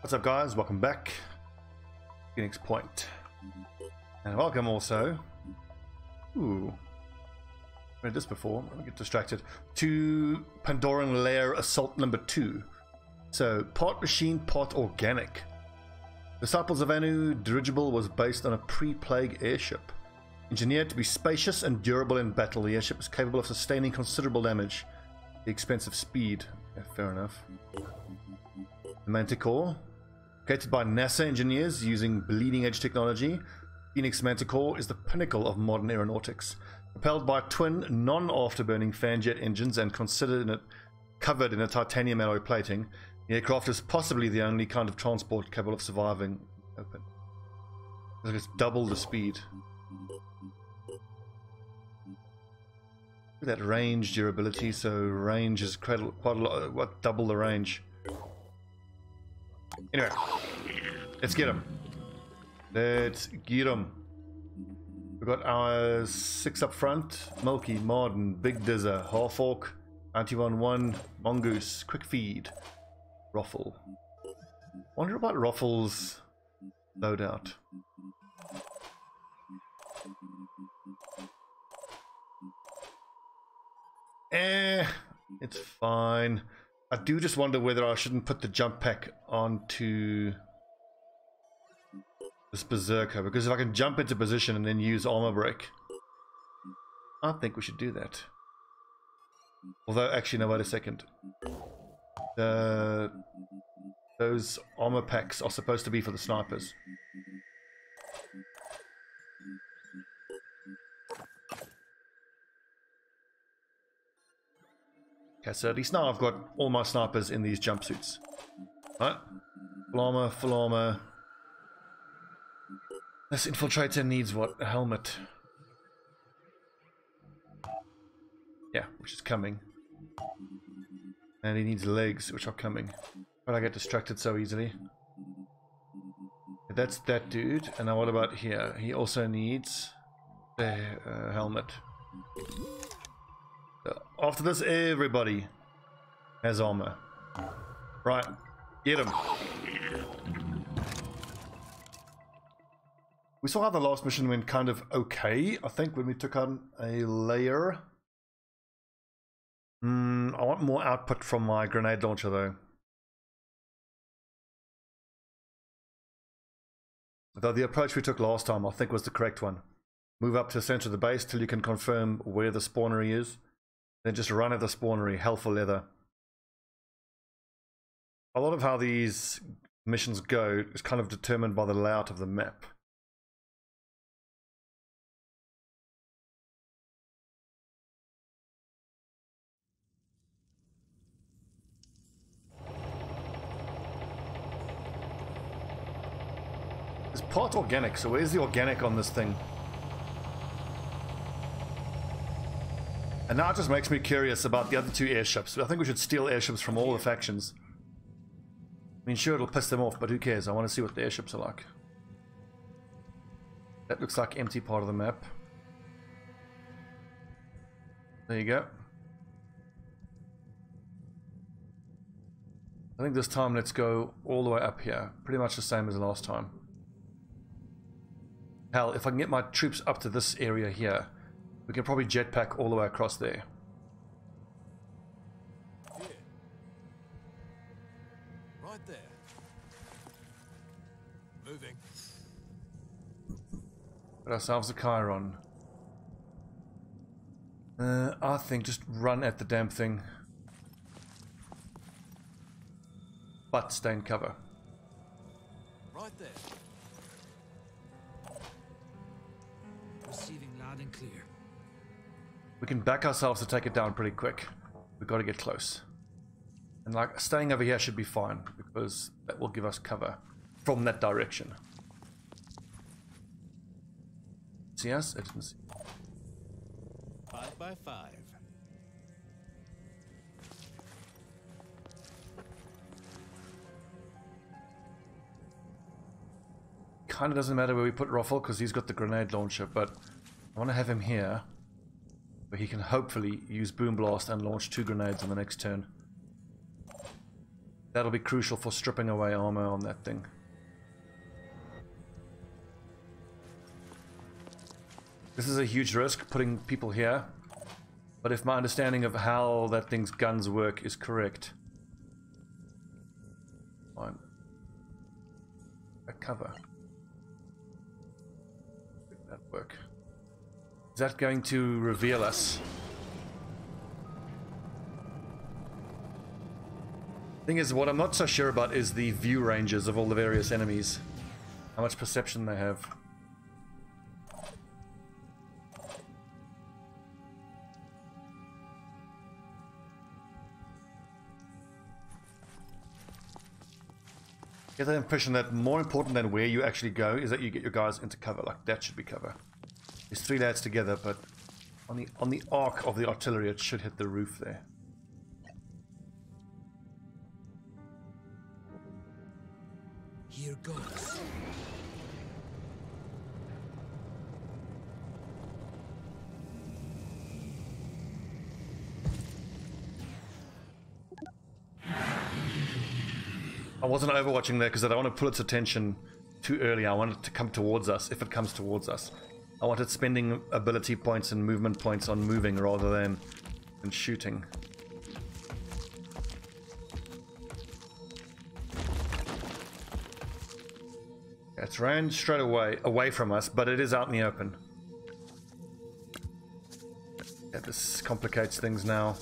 What's up, guys? Welcome back. Phoenix Point. And welcome also. Ooh. I read this before. Let me get distracted. To Pandoran Lair Assault number 2. So, part machine, part organic. Disciples of Anu dirigible was based on a pre-plague airship. Engineered to be spacious and durable in battle, the airship is capable of sustaining considerable damage at the expense of speed. Yeah, fair enough. The Manticore. Created by NASA engineers using bleeding-edge technology, Phoenix Manticore is the pinnacle of modern aeronautics. Propelled by twin, non-afterburning fan jet engines and covered in a titanium alloy plating, the aircraft is possibly the only kind of transport capable of surviving open. It's double the speed. Look at that range durability, so range is quite a lot, double the range. Anyway, let's get him. Let's get him. We've got our 6 up front. Milky, Marden, Big Dizzer, Half Orc, 91-1, Mongoose, Quick Feed, Ruffle. Wonder about Ruffle's loadout. It's fine. I do just wonder whether I shouldn't put the jump pack onto this Berserker, because if I can jump into position and then use armor break, I think we should do that. Although, actually, no, wait a second. Those armor packs are supposed to be for the snipers. Okay, so at least now I've got all my snipers in these jumpsuits. Right? Full armor. This infiltrator needs what? A helmet. Yeah, which is coming. And he needs legs, which are coming. But I get distracted so easily. That's that dude. And now what about here? He also needs a helmet. After this, everybody has armor. Right, get him. We saw how the last mission went kind of okay, I think, when we took on a Lair. I want more output from my grenade launcher, though. Though the approach we took last time, I think, was the correct one. Move up to the center of the base till you can confirm where the spawnery is. Then just run at the spawnery, hell for leather. A lot of how these missions go is kind of determined by the layout of the map. It's part organic, so where's the organic on this thing? And now it just makes me curious about the other 2 airships. I think we should steal airships from all the factions. I mean, sure, it'll piss them off, but who cares? I want to see what the airships are like. That looks like empty part of the map. There you go. I think this time let's go all the way up here. Pretty much the same as last time. Hell, if I can get my troops up to this area here, we can probably jetpack all the way across there. Here. Right there. Moving. Put ourselves a Chiron. I think just run at the damn thing. But stay in cover. Right there. Receiving loud and clear. We can back ourselves to take it down pretty quick. We've got to get close. And like staying over here should be fine, because that will give us cover from that direction. See us? It didn't see. 5 by 5. Kind of doesn't matter where we put Ruffle because he's got the grenade launcher, but I want to have him here where he can hopefully use Boom Blast and launch 2 grenades on the next turn. That'll be crucial for stripping away armor on that thing. This is a huge risk, putting people here. But if my understanding of how that thing's guns work is correct... Fine. A cover. Did that work? Is that going to reveal us? Thing is, what I'm not so sure about is the view ranges of all the various enemies. How much perception they have. Get the impression that more important than where you actually go is that you get your guys into cover. Like, that should be cover. There's 3 lads together, but on the arc of the artillery it should hit the roof there. Here goes. I wasn't overwatching there because I don't want to pull its attention too early. I want it to come towards us, if it comes towards us. I wanted spending ability points and movement points on moving rather than shooting. It's ran straight away from us, but it is out in the open. Yeah, this complicates things now.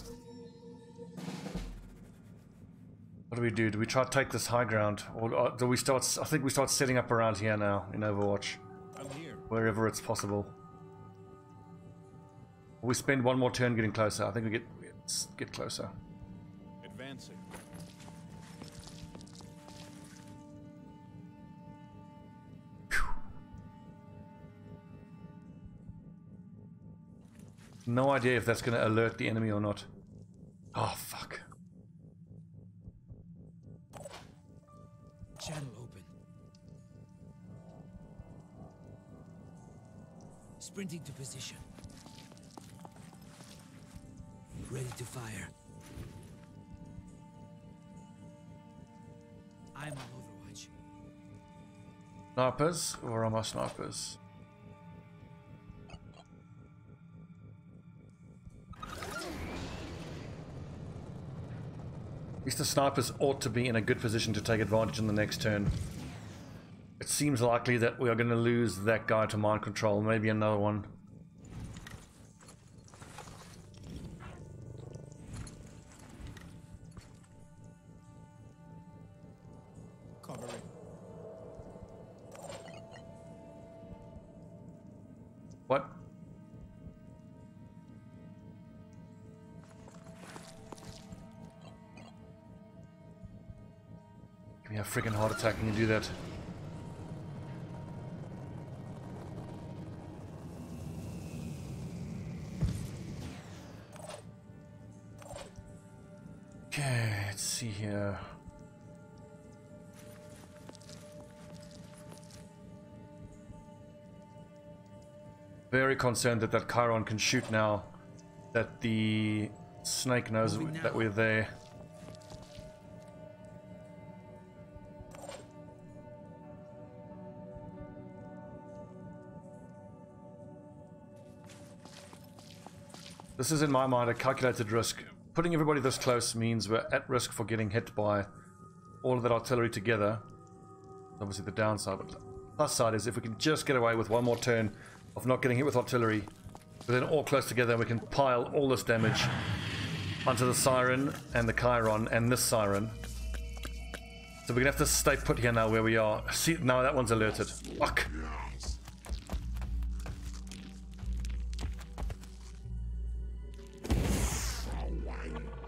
What do we do? Do we try to take this high ground? Or do we start... I think we start setting up around here now in Overwatch. I'm here. Wherever it's possible. We spend one more turn getting closer. I think we get closer. Advancing. No idea if that's going to alert the enemy or not. Oh, fuck. Channel open. Sprinting to position. Ready to fire. I'm on Overwatch. Snipers? Or am I snipers? At least the snipers ought to be in a good position to take advantage in the next turn. It seems likely that we are going to lose that guy to mind control, maybe another one. Covering. What? Give me a freaking heart attack when you do that. Okay, let's see here. Very concerned that Chiron can shoot now. That the snake knows that we're there. This is, in my mind, a calculated risk. Putting everybody this close means we're at risk for getting hit by all of that artillery together. Obviously the downside, but the plus side is if we can just get away with one more turn of not getting hit with artillery, we're then all close together and we can pile all this damage onto the siren and the Chiron and this siren. So we're gonna have to stay put here now where we are. See, now that one's alerted. Fuck.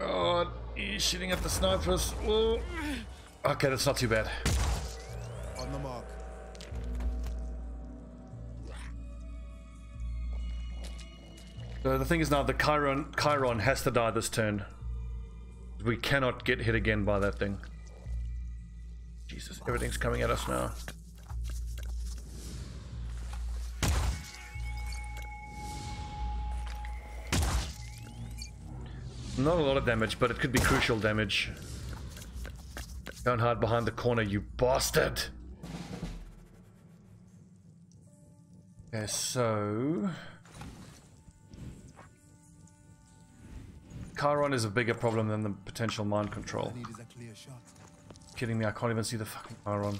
Oh, he's shooting at the snipers. Oh. Okay, that's not too bad. On the mark. So the thing is now the Chiron has to die this turn. We cannot get hit again by that thing. Jesus, everything's coming at us now. Not a lot of damage, but it could be crucial damage. Don't hide behind the corner, you bastard! Okay, so... Chiron is a bigger problem than the potential mind control. All I need is a clear shot. Kidding me, I can't even see the fucking Chiron.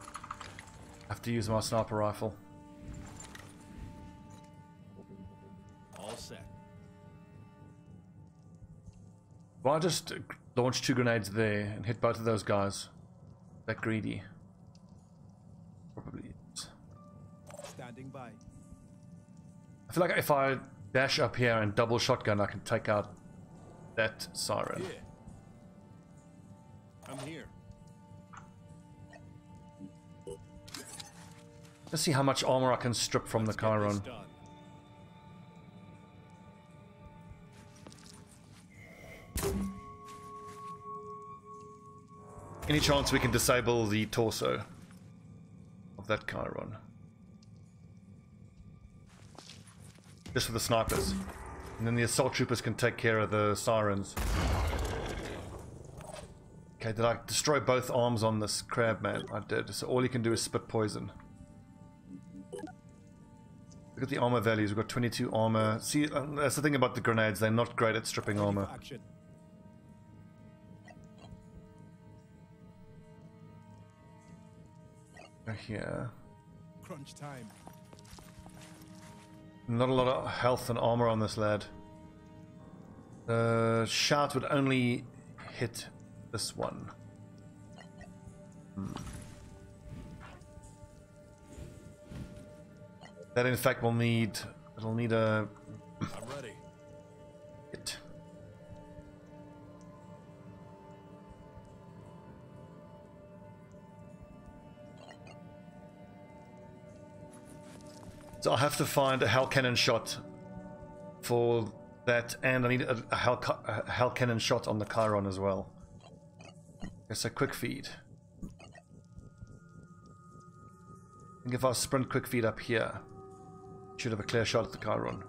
I have to use my sniper rifle. All set. Well, I just launch 2 grenades there and hit both of those guys. That greedy. Probably is. Standing by. I feel like if I dash up here and double shotgun, I can take out that siren. Here. I'm here. Let's see how much armor I can strip from the Chiron. Any chance we can disable the torso of that Chiron? Just for the snipers. And then the assault troopers can take care of the sirens. Okay, did I destroy both arms on this crab man? I did. So all you can do is spit poison. Look at the armor values. We've got 22 armor. See, that's the thing about the grenades. They're not great at stripping armor. Action. Here. Crunch time. Not a lot of health and armor on this lad. The shout would only hit this one. That in fact will need... It'll need a... I'm ready. hit. So I have to find a hell cannon shot for that, and I need a hell cannon shot on the Chiron as well. It's a quick feed. I think if I sprint quick feed up here, should have a clear shot at the Chiron.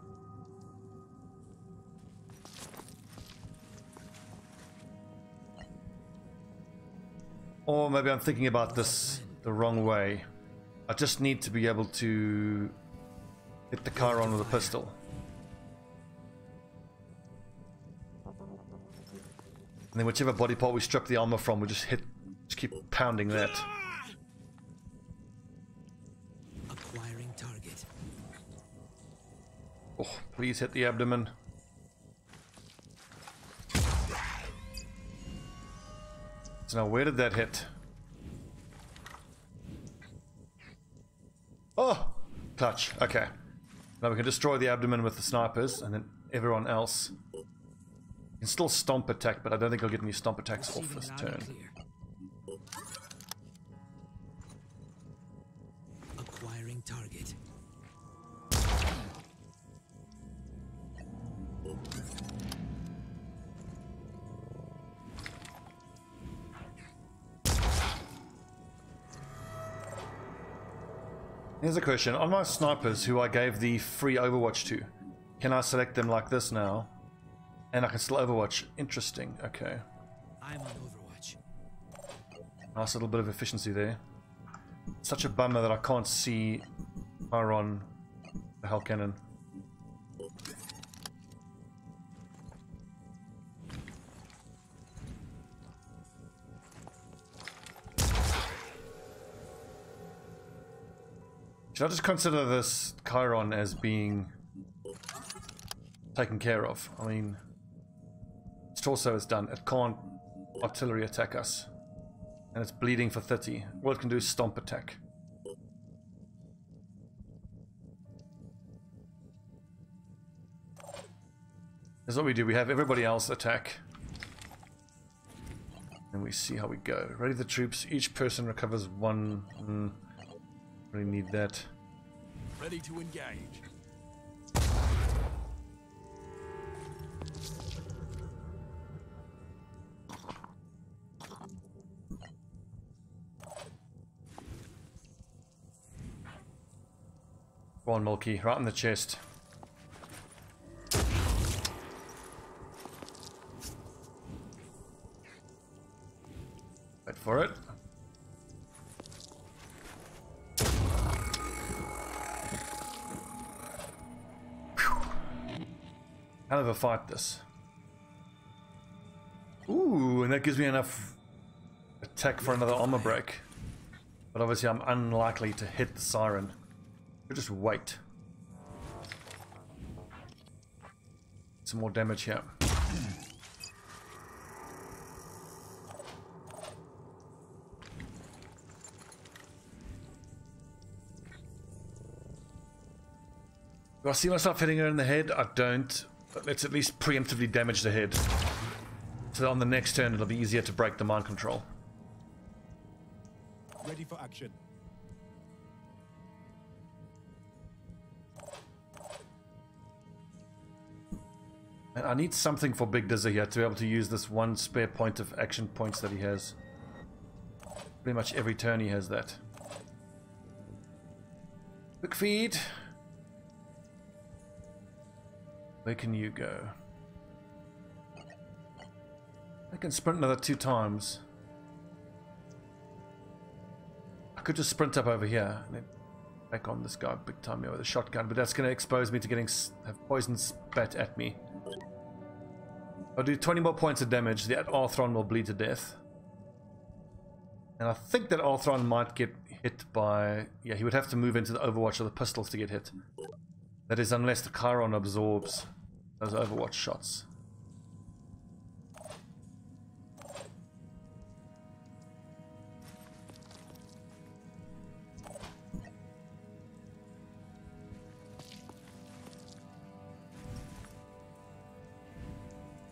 Or maybe I'm thinking about this the wrong way. I just need to be able to hit the Chiron with a pistol. And then whichever body part we strip the armor from, we just keep pounding that. Acquiring target. Oh, please hit the abdomen. So now where did that hit? Oh! Clutch. Okay. Now we can destroy the abdomen with the snipers, and then everyone else can still stomp attack, but I don't think I'll get any stomp attacks off this turn. Acquiring target. Here's a question. On my snipers, who I gave the free Overwatch to, can I select them like this now? And I can still Overwatch. Interesting. Okay. I'm on Overwatch. Nice little bit of efficiency there. Such a bummer that I can't see Chiron, the Hell Cannon. Should I just consider this Chiron as being taken care of? I mean, its torso is done. It can't artillery attack us. And it's bleeding for 30. All it can do is stomp attack. Here's what we do. We have everybody else attack. And we see how we go. Ready the troops. Each person recovers one... really need that. Ready to engage. Go on, Milky, right in the chest. Wait for it. Hell of a fight, this. Ooh, and that gives me enough attack for another armor break. But obviously I'm unlikely to hit the siren. I'll just wait. Some more damage here. Do I see myself hitting her in the head? I don't. But let's at least preemptively damage the head. So on the next turn it'll be easier to break the mind control. Ready for action. And I need something for Big Dizzer here to be able to use this one spare point of action points that he has. Pretty much every turn he has that. Quick feed. Where can you go? I can sprint another 2 times. I could just sprint up over here and then back on this guy big time here with a shotgun, but that's going to expose me to getting have poison spat at me. I'll do 20 more points of damage. That Arthron will bleed to death. And I think that Arthron might get hit by... Yeah, he would have to move into the Overwatch or the pistols to get hit. That is, unless the Chiron absorbs those Overwatch shots.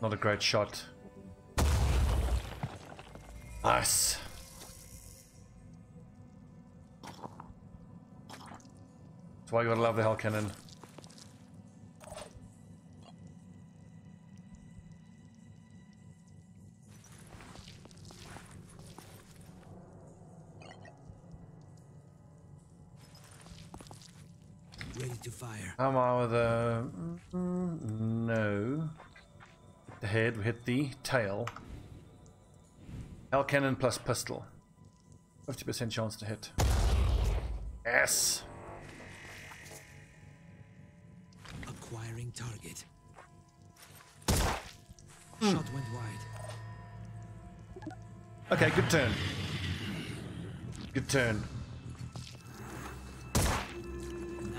Not a great shot. Nice. That's why you gotta love the Hell Cannon. Ready to fire. How am I with a... No. The head, we hit the tail. Hell Cannon plus pistol. 50% chance to hit. Yes! Acquiring target. Shot went wide. Okay, good turn. Good turn.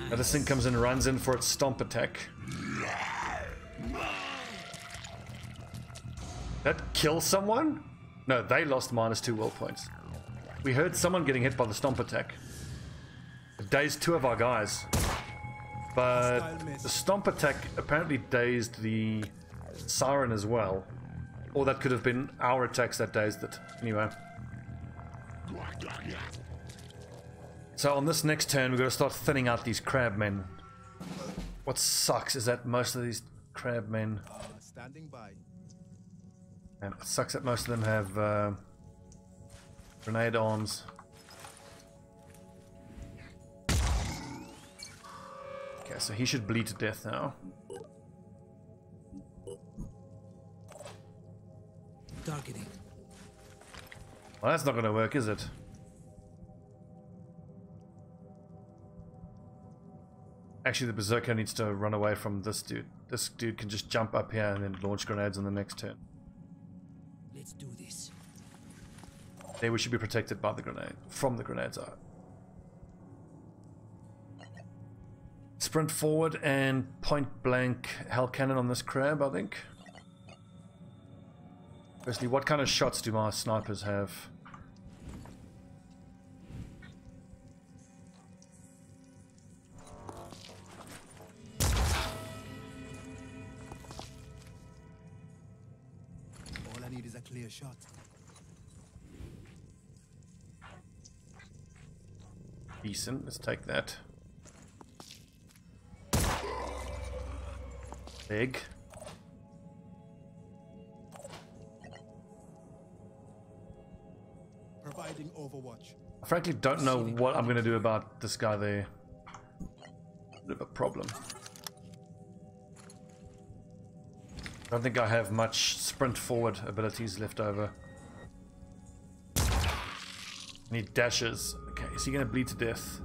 Now this thing comes in and runs in for its stomp attack. That kill someone? No, they lost -2 will points. We heard someone getting hit by the stomp attack. It dazed 2 of our guys. But the stomp attack apparently dazed the siren as well. Or that could have been our attacks that dazed it. Anyway. So on this next turn, we've got to start thinning out these crabmen. What sucks is that most of these crabmen... Standing by. And it sucks that most of them have grenade arms. Okay, so he should bleed to death now. Targeting. Well, that's not going to work, is it? Actually, the Berserker needs to run away from this dude. This dude can just jump up here and then launch grenades on the next turn. Let's do this. There, we should be protected by the grenade, from the grenades. Sprint forward and point blank Hell Cannon on this crab, I think. Firstly, what kind of shots do my snipers have? All I need is a clear shot. Decent, let's take that. Big. Providing Overwatch. I frankly don't know what I'm going to do about this guy there. Bit of a problem. I don't think I have much sprint forward abilities left over. And he dashes. Okay, is he going to bleed to death?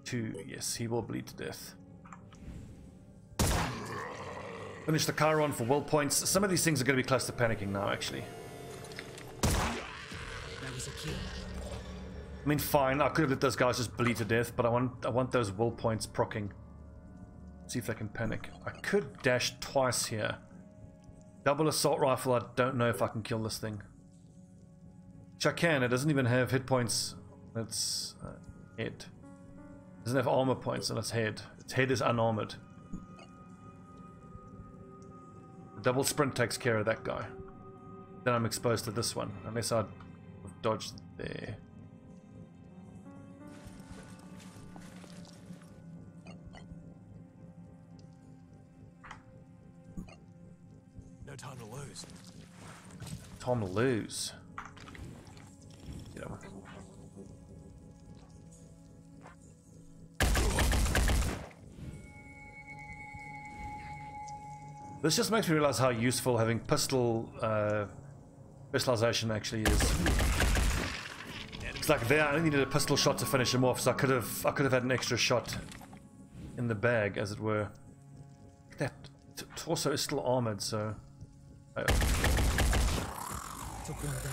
2. Yes, he will bleed to death. Finish the Chiron for will points. Some of these things are going to be close to panicking now, actually. That was a kill. I mean, fine. I could have let those guys just bleed to death, but I want those will points proccing. See if they can panic. I could dash twice here. Double assault rifle. I don't know if I can kill this thing. Which I can. It doesn't even have hit points. It's head. It doesn't have armor points on its head. Its head is unarmored. Double sprint takes care of that guy. Then I'm exposed to this one, unless I dodged there. No time to lose. Time to lose. You know. This just makes me realize how useful having pistol specialization actually is. It's like there I only needed a pistol shot to finish him off, so I could have had an extra shot in the bag, as it were. That torso is still armored, so. Took one down.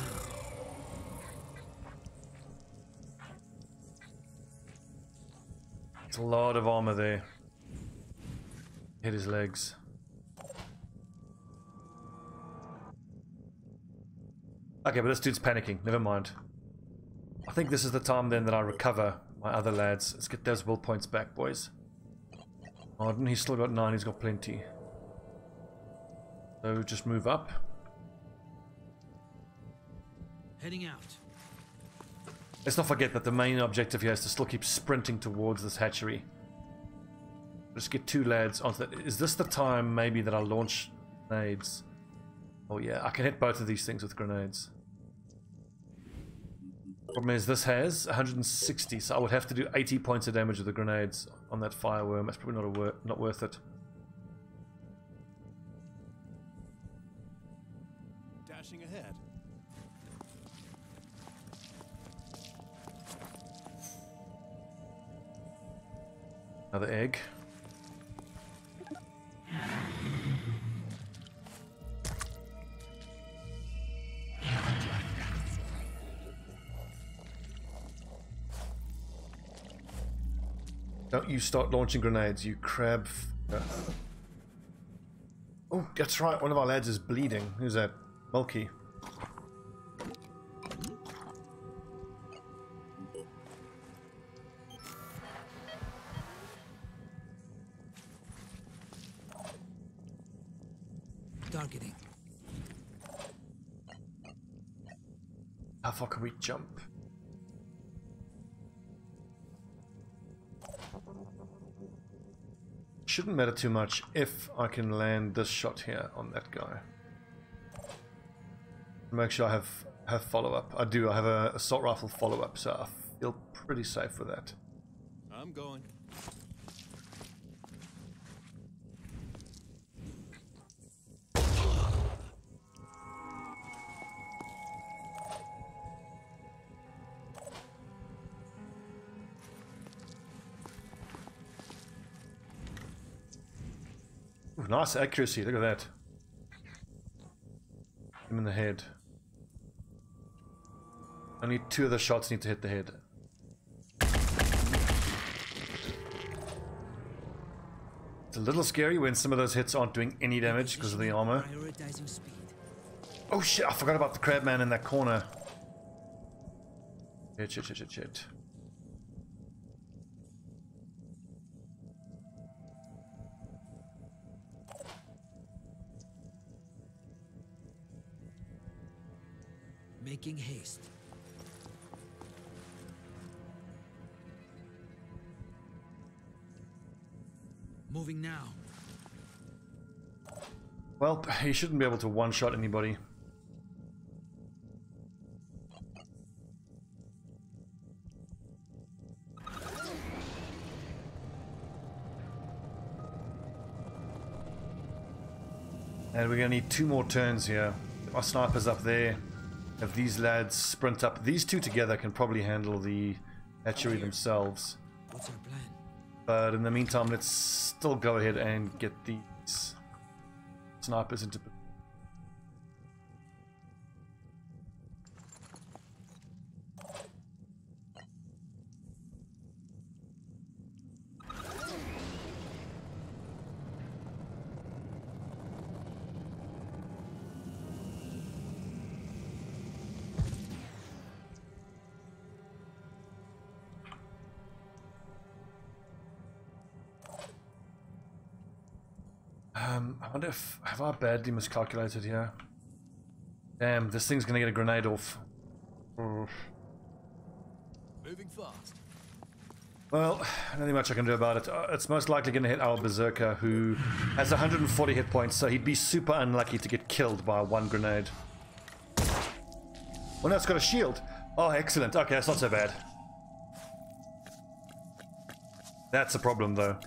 It's a lot of armor there. Hit his legs. Okay, but this dude's panicking. Never mind. I think this is the time then that I recover my other lads. Let's get those will points back, boys. Arden, he's still got 9. He's got plenty. So just move up. Heading out. Let's not forget that the main objective here is to still keep sprinting towards this hatchery. Just get 2 lads onto that. Is this the time maybe that I launch grenades? Oh yeah, I can hit both of these things with grenades. Problem is this has 160, so I would have to do 80 points of damage with the grenades on that fireworm. That's probably not worth it. Dashing ahead. Another egg. Don't you start launching grenades, you crab. Oh, that's right. One of our lads is bleeding. Who's that? Milky. Targeting. How far can we jump? Shouldn't matter too much if I can land this shot here on that guy. Make sure I have follow-up. I do. I have a assault rifle follow-up, so I feel pretty safe with that. I'm going. Ooh, nice accuracy, look at that. Him in the head. Only 2 of the shots need to hit the head. It's a little scary when some of those hits aren't doing any damage because of the armor. Prioritizing speed. Oh shit, I forgot about the crabman in that corner. Shit. Making haste. Moving now. Well, he shouldn't be able to one-shot anybody. And we're gonna need 2 more turns here. Our sniper's up there. Have these lads sprint up. These two together can probably handle the hatchery themselves. What's our plan? But in the meantime, let's still go ahead and get these snipers into. I wonder if have I badly miscalculated here. Damn, this thing's gonna get a grenade off. Moving fast. Well, nothing much I can do about it. It's most likely gonna hit our berserker, who has 140 hit points, so he'd be super unlucky to get killed by one grenade. Well, no, it's got a shield. Oh, excellent. Okay, that's not so bad. That's a problem, though.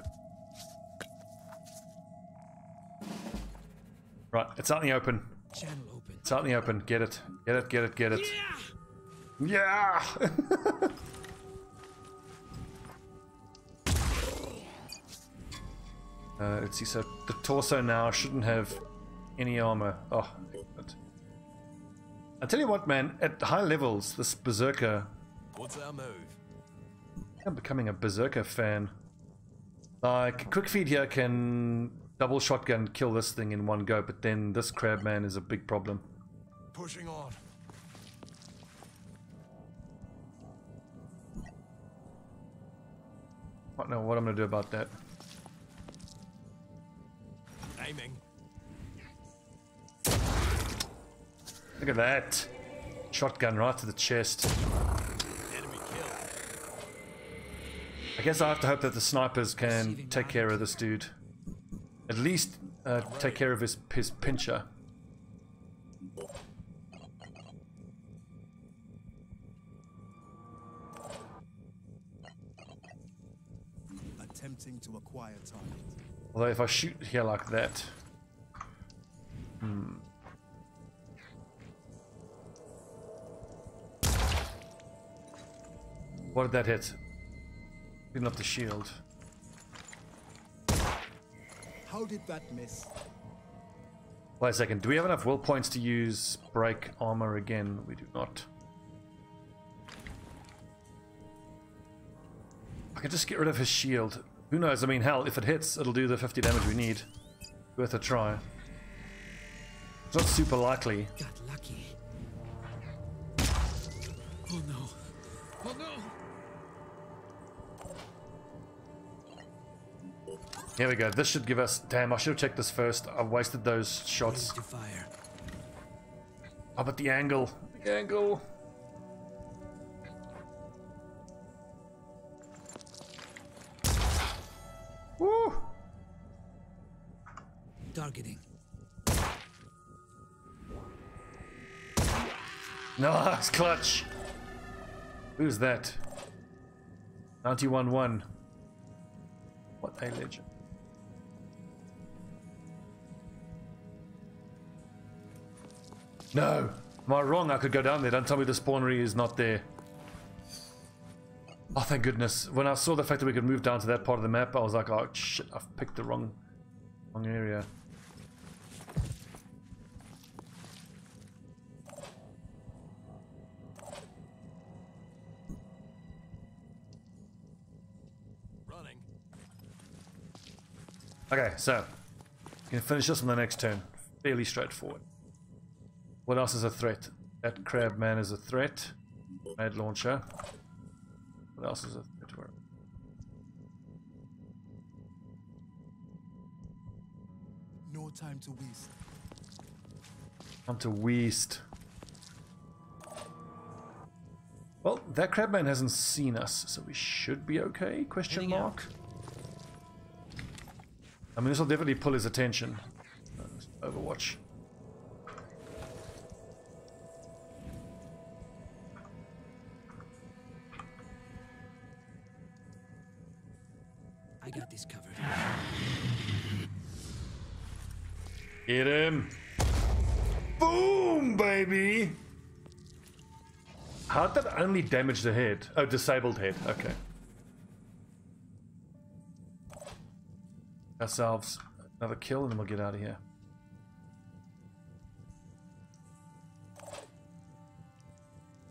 Right, it's out in the open. Channel open. It's out in the open. Get it. Get it, get it, get it. Yeah! Let's see, so the torso now shouldn't have any armor. Oh, excellent. I tell you what, man, at high levels, this berserker... What's our move? I'm becoming a berserker fan. Like, quick feed here can double shotgun kill this thing in one go, but then this crabman is a big problem. Pushing on. I don't know what I'm gonna do about that. Aiming. Look at that. Shotgun right to the chest. Enemy kill. I guess I have to hope that the snipers can take care of this dude. At least take care of his pincher. Attempting to acquire target. Although if I shoot here like that... What did that hit? Clean up the shield. How did that miss? Wait a second, do we have enough will points to use break armor again? We do not. I can just get rid of his shield. Who knows? I mean, hell, if it hits, it'll do the 50 damage we need. Worth a try. It's not super likely. Got lucky. Oh no. Oh no. Here we go. This should give us... Damn, I should have checked this first. I've wasted those shots. Ready to fire. Oh, but the angle. The angle. Woo! Targeting. Nice clutch. Who's that? 91-1. What a legend. No! Am I wrong? I could go down there. Don't tell me the spawnery is not there. Oh, thank goodness. When I saw the fact that we could move down to that part of the map, I was like, oh shit, I've picked the wrong area. Running. Okay, so we can finish this on the next turn. Fairly straightforward. What else is a threat? That crab man is a threat. Grenade launcher. What else is a threat? Where? No time to waste. Time to waste. Well, that crabman hasn't seen us, so we should be okay? Question mark. I mean, this will definitely pull his attention. Overwatch. I got this covered. Get him! Boom, baby! How did that only damage the head? Oh, disabled head. Okay. Ourselves another kill and then we'll get out of here.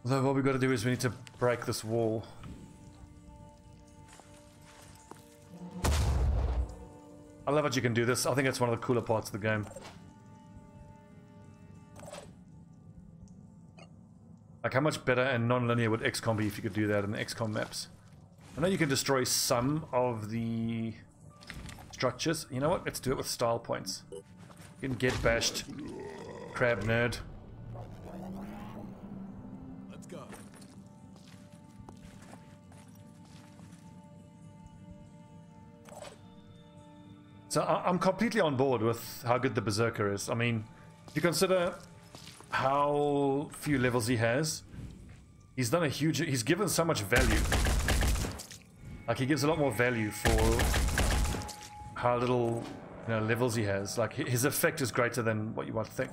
Although what we've got to do is we need to break this wall. I love that you can do this. I think it's one of the cooler parts of the game. Like, how much better and non-linear would XCOM be if you could do that in the XCOM maps? I know you can destroy some of the structures. You know what? Let's do it with style points. You can get bashed, crab nerd. Let's go. So I'm completely on board with how good the Berserker is. I mean, if you consider how few levels he has, he's done a huge... He's given so much value. Like, he gives a lot more value for how little, you know, levels he has. Like, his effect is greater than what you might think.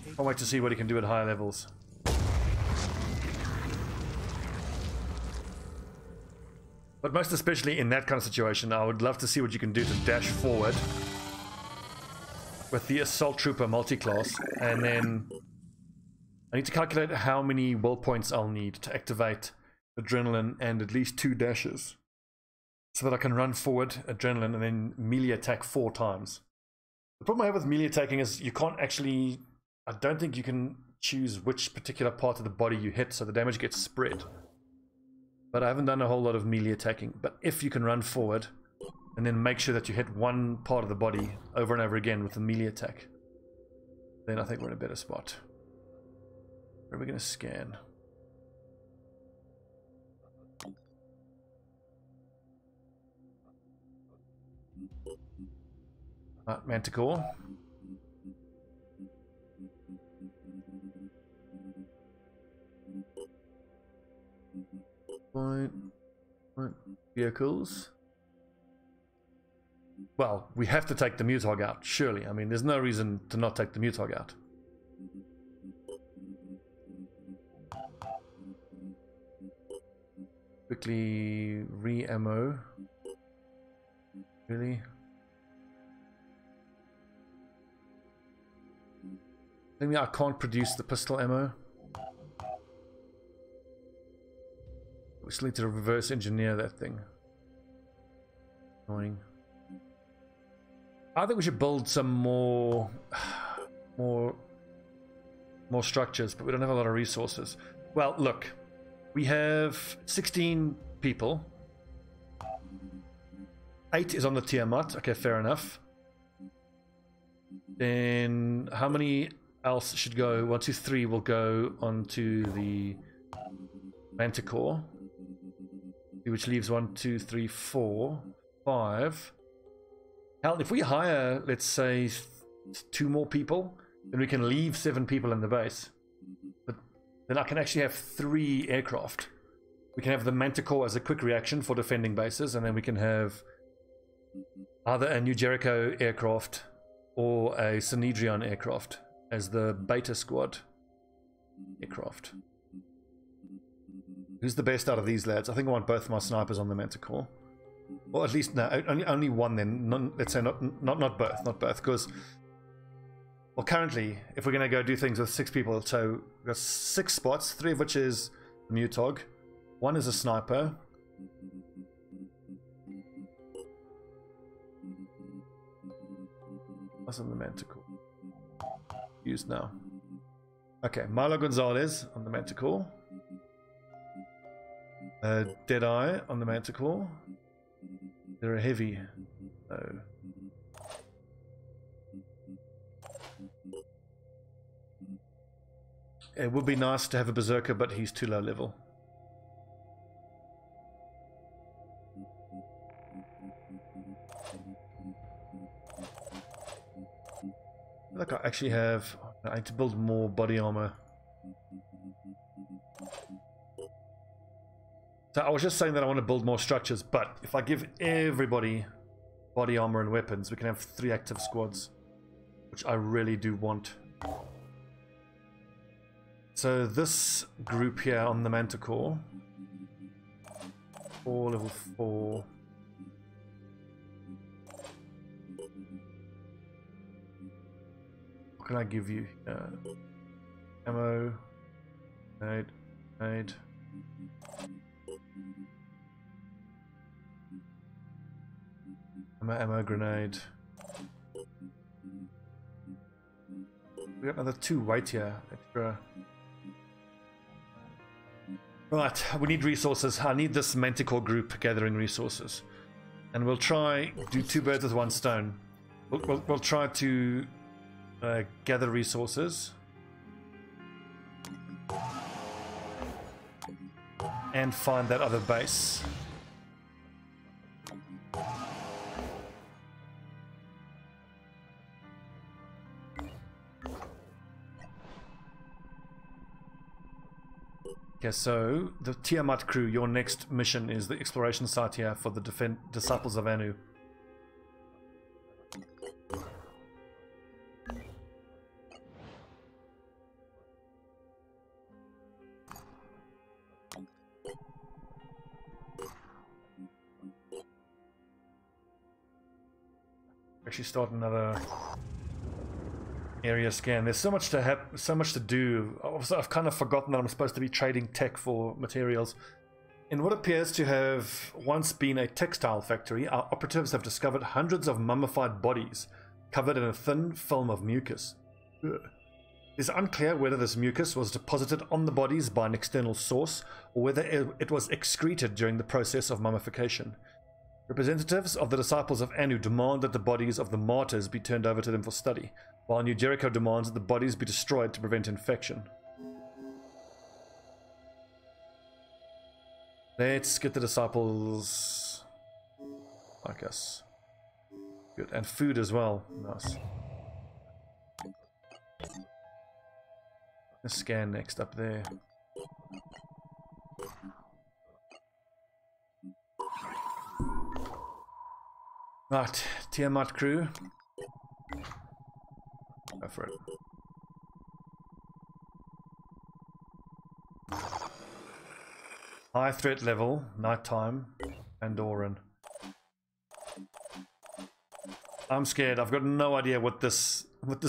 Can't wait to see what he can do at higher levels. But most especially in that kind of situation, I would love to see what you can do to dash forward with the Assault Trooper multi-class, and then I need to calculate how many will points I'll need to activate Adrenaline and at least 2 dashes, so that I can run forward, Adrenaline, and then melee attack 4 times. The problem I have with melee attacking is you can't actually... I don't think you can choose which particular part of the body you hit, so the damage gets spread. But I haven't done a whole lot of melee attacking. But if you can run forward and then make sure that you hit one part of the body over and over again with the melee attack, then I think we're in a better spot. Where are we going to scan? Manticore. Point. Vehicles. Well, we have to take the Mutog out, surely. I mean, there's no reason to not take the Mutog out. Quickly re-ammo. Really? I think I can't produce the pistol ammo. We still need to reverse engineer that thing. Annoying. I think we should build some more structures, but we don't have a lot of resources. Well, look, we have 16 people. 8 is on the Tiamat. Okay, fair enough. Then how many else should go? 1, 2, 3 will go onto the Manticore, which leaves 1, 2, 3, 4, 5. Hell, if we hire, let's say, 2 more people, then we can leave 7 people in the base. But then I can actually have 3 aircraft. We can have the Manticore as a quick reaction for defending bases, and then we can have either a New Jericho aircraft or a Synedrion aircraft as the beta squad aircraft. Who's the best out of these lads? I think I want both my snipers on the Manticore. Or at least, no, only one then. Let's say not both, because... Well, currently, if we're going to go do things with 6 people, so we've got 6 spots, 3 of which is Mutog. 1 is a sniper. What's on the Manticore? Used now. Okay, Milo Gonzalez on the Manticore. Deadeye on the Manticore. They're a heavy. No. It would be nice to have a Berserker, but he's too low level. Look, I actually have... I need to build more body armor. So I was just saying that I want to build more structures, but if I give everybody body armor and weapons, we can have 3 active squads, which I really do want. So this group here on the Manticore, 4 level 4. What can I give you? Ammo, grenade. Ammo, grenade. We got another 2 weight here, extra. Right, we need resources. I need this Manticore group gathering resources, and we'll try do 2 birds with 1 stone. We'll try to gather resources and find that other base. Okay, so the Tiamat crew, your next mission is the exploration site here for the Disciples of Anu. Actually start another area scan. There's so much to do. I've kind of forgotten that I'm supposed to be trading tech for materials. In what appears to have once been a textile factory, our operatives have discovered hundreds of mummified bodies covered in a thin film of mucus. Ugh. It is unclear whether this mucus was deposited on the bodies by an external source or whether it was excreted during the process of mummification. Representatives of the Disciples of Anu demand that the bodies of the martyrs be turned over to them for study, while New Jericho demands that the bodies be destroyed to prevent infection. Let's get the Disciples like us. Good, and food as well. Nice. Let's scan next up there. Right, Tiamat crew. Go for it. High threat level, nighttime, Pandoran. I'm scared. I've got no idea what this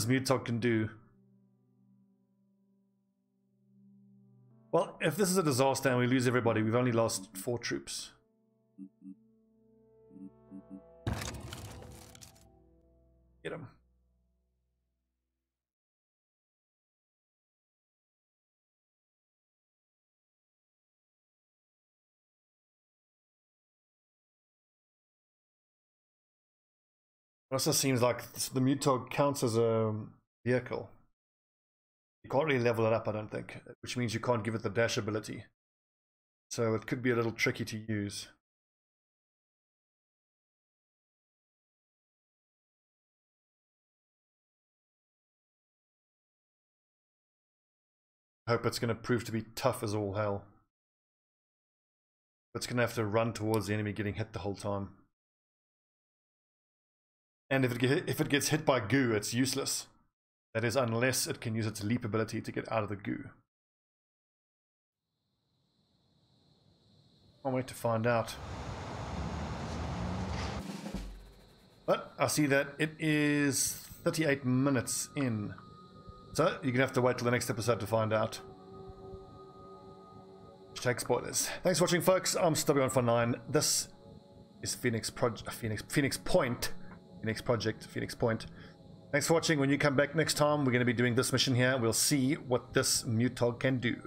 mutant can do. Well, if this is a disaster and we lose everybody, we've only lost 4 troops. Get him. It also seems like the mutog counts as a vehicle. You can't really level it up, I don't think, which means you can't give it the dash ability. So it could be a little tricky to use. I hope it's going to prove to be tough as all hell. It's going to have to run towards the enemy getting hit the whole time. And if it gets hit by goo, it's useless. That is, unless it can use its leap ability to get out of the goo. Can't wait to find out. But I see that it is 38 minutes in. So you're going to have to wait till the next episode to find out. Hashtag spoilers. Thanks for watching, folks. I'm Stobbie149. This is Phoenix Point. Thanks for watching. When you come back next time, we're going to be doing this mission here. We'll see what this mutog can do.